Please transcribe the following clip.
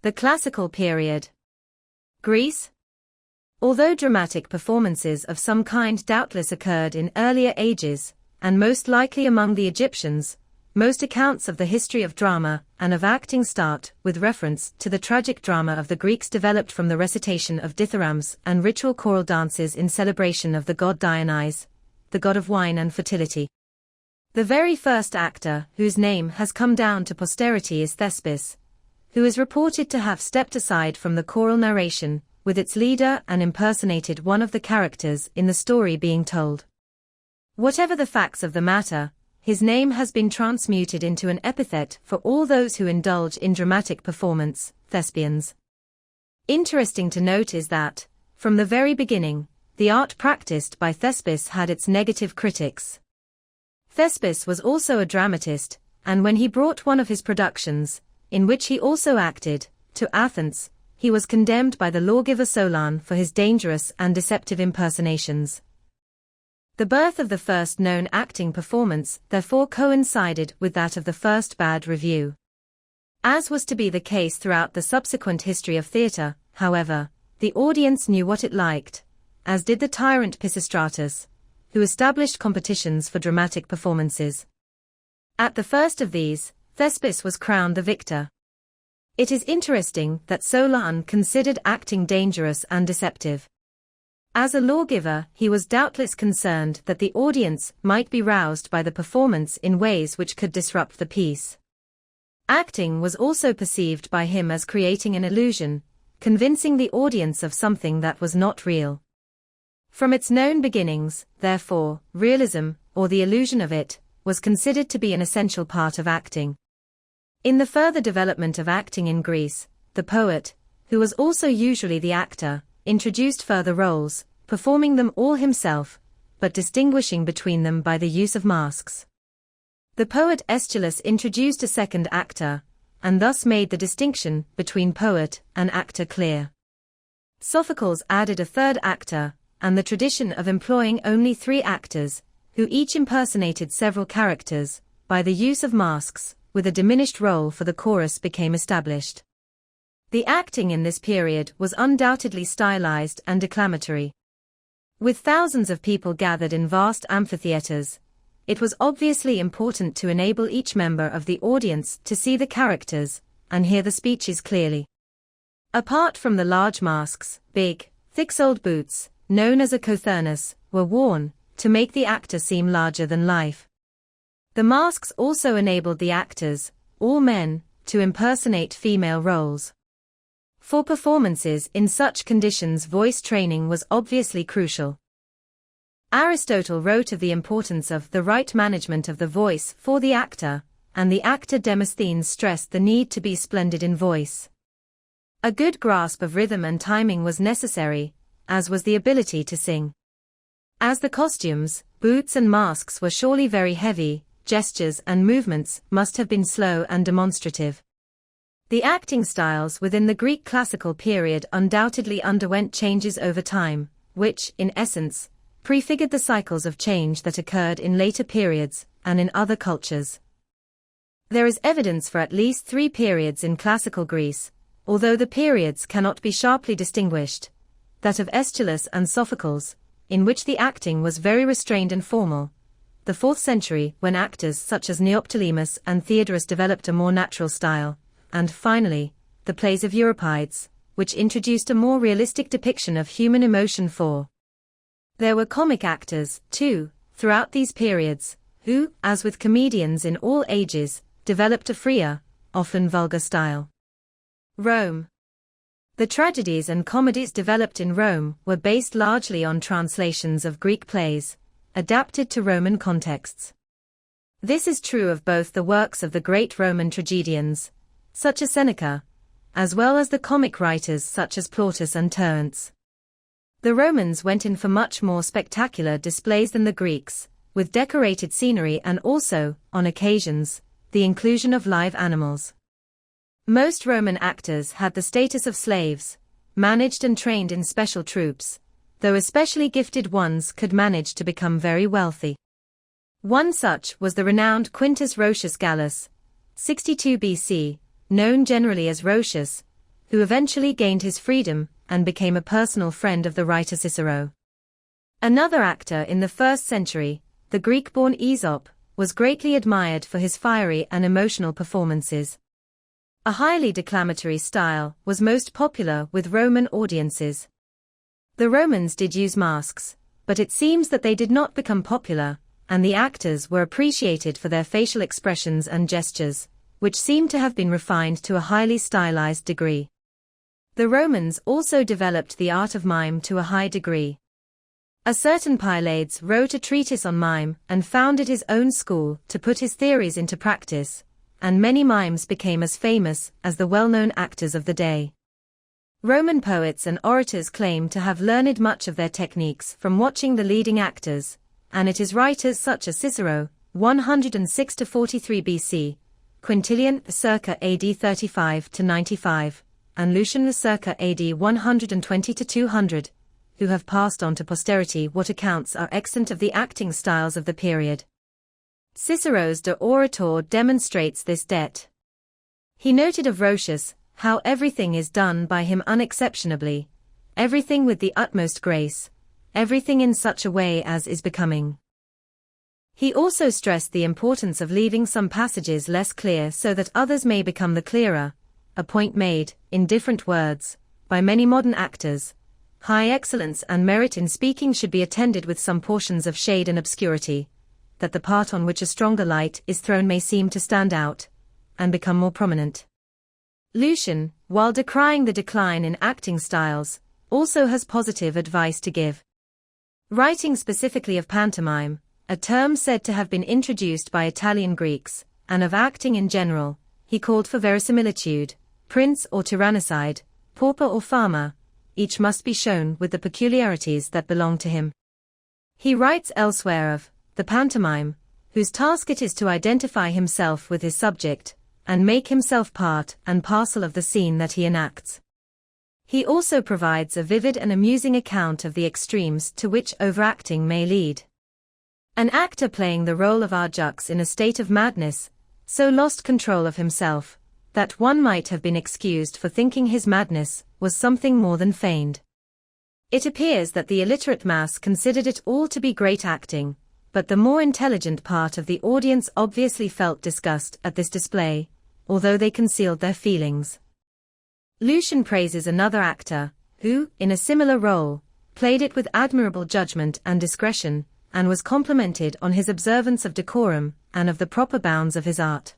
The classical period. Greece. Although dramatic performances of some kind doubtless occurred in earlier ages, and most likely among the Egyptians, most accounts of the history of drama and of acting start with reference to the tragic drama of the Greeks developed from the recitation of dithyrambs and ritual choral dances in celebration of the god Dionysus, the god of wine and fertility. The very first actor whose name has come down to posterity is Thespis, who is reported to have stepped aside from the choral narration with its leader and impersonated one of the characters in the story being told. Whatever the facts of the matter, his name has been transmuted into an epithet for all those who indulge in dramatic performance, Thespians. Interesting to note is that, from the very beginning, the art practiced by Thespis had its negative critics. Thespis was also a dramatist, and when he brought one of his productions, in which he also acted, to Athens, he was condemned by the lawgiver Solon for his dangerous and deceptive impersonations. The birth of the first known acting performance therefore coincided with that of the first bad review. As was to be the case throughout the subsequent history of theatre, however, the audience knew what it liked, as did the tyrant Pisistratus, who established competitions for dramatic performances. At the first of these, Thespis was crowned the victor. It is interesting that Solon considered acting dangerous and deceptive. As a lawgiver, he was doubtless concerned that the audience might be roused by the performance in ways which could disrupt the piece. Acting was also perceived by him as creating an illusion, convincing the audience of something that was not real. From its known beginnings, therefore, realism, or the illusion of it, was considered to be an essential part of acting. In the further development of acting in Greece, the poet, who was also usually the actor, introduced further roles, performing them all himself, but distinguishing between them by the use of masks. The poet Aeschylus introduced a second actor, and thus made the distinction between poet and actor clear. Sophocles added a third actor, and the tradition of employing only 3 actors, who each impersonated several characters, by the use of masks, with a diminished role for the chorus became established. The acting in this period was undoubtedly stylized and declamatory. With thousands of people gathered in vast amphitheaters, it was obviously important to enable each member of the audience to see the characters and hear the speeches clearly. Apart from the large masks, big, thick-soled boots, known as a cothurnus, were worn to make the actor seem larger than life. The masks also enabled the actors, all men, to impersonate female roles. For performances in such conditions, voice training was obviously crucial. Aristotle wrote of the importance of the right management of the voice for the actor, and the actor Demosthenes stressed the need to be splendid in voice. A good grasp of rhythm and timing was necessary, as was the ability to sing. As the costumes, boots and masks were surely very heavy, gestures and movements must have been slow and demonstrative. The acting styles within the Greek classical period undoubtedly underwent changes over time, which, in essence, prefigured the cycles of change that occurred in later periods and in other cultures. There is evidence for at least 3 periods in classical Greece, although the periods cannot be sharply distinguished: that of Aeschylus and Sophocles, in which the acting was very restrained and formal; the 4th century, when actors such as Neoptolemus and Theodorus developed a more natural style; and finally, the plays of Euripides, which introduced a more realistic depiction of human emotion. There were comic actors, too, throughout these periods, who, as with comedians in all ages, developed a freer, often vulgar style. Rome. The tragedies and comedies developed in Rome were based largely on translations of Greek plays, adapted to Roman contexts. This is true of both the works of the great Roman tragedians, such as Seneca, as well as the comic writers such as Plautus and Terence. The Romans went in for much more spectacular displays than the Greeks, with decorated scenery and also, on occasions, the inclusion of live animals. Most Roman actors had the status of slaves, managed and trained in special troops, though especially gifted ones could manage to become very wealthy. One such was the renowned Quintus Roscius Gallus, 62 BC, known generally as Roscius, who eventually gained his freedom and became a personal friend of the writer Cicero. Another actor in the 1st century, the Greek-born Aesop, was greatly admired for his fiery and emotional performances. A highly declamatory style was most popular with Roman audiences. The Romans did use masks, but it seems that they did not become popular, and the actors were appreciated for their facial expressions and gestures, which seem to have been refined to a highly stylized degree. The Romans also developed the art of mime to a high degree. A certain Pylades wrote a treatise on mime and founded his own school to put his theories into practice, and many mimes became as famous as the well-known actors of the day. Roman poets and orators claim to have learned much of their techniques from watching the leading actors, and it is writers such as Cicero, 106–43 BC, Quintilian circa AD 35–95, and Lucian circa AD 120–200, who have passed on to posterity what accounts are extant of the acting styles of the period. Cicero's De Orator demonstrates this debt. He noted of Roscius how everything is done by him unexceptionably, everything with the utmost grace, everything in such a way as is becoming. He also stressed the importance of leaving some passages less clear so that others may become the clearer, a point made, in different words, by many modern actors. High excellence and merit in speaking should be attended with some portions of shade and obscurity, that the part on which a stronger light is thrown may seem to stand out, and become more prominent. Lucian, while decrying the decline in acting styles, also has positive advice to give. Writing specifically of pantomime, a term said to have been introduced by Italian Greeks, and of acting in general, he called for verisimilitude, prince or tyrannicide, pauper or farmer, each must be shown with the peculiarities that belong to him. He writes elsewhere of the pantomime, whose task it is to identify himself with his subject, and make himself part and parcel of the scene that he enacts. He also provides a vivid and amusing account of the extremes to which overacting may lead. An actor playing the role of Arjux in a state of madness, so lost control of himself, that one might have been excused for thinking his madness was something more than feigned. It appears that the illiterate mass considered it all to be great acting, but the more intelligent part of the audience obviously felt disgust at this display, although they concealed their feelings. Lucian praises another actor, who, in a similar role, played it with admirable judgment and discretion, and was complimented on his observance of decorum and of the proper bounds of his art.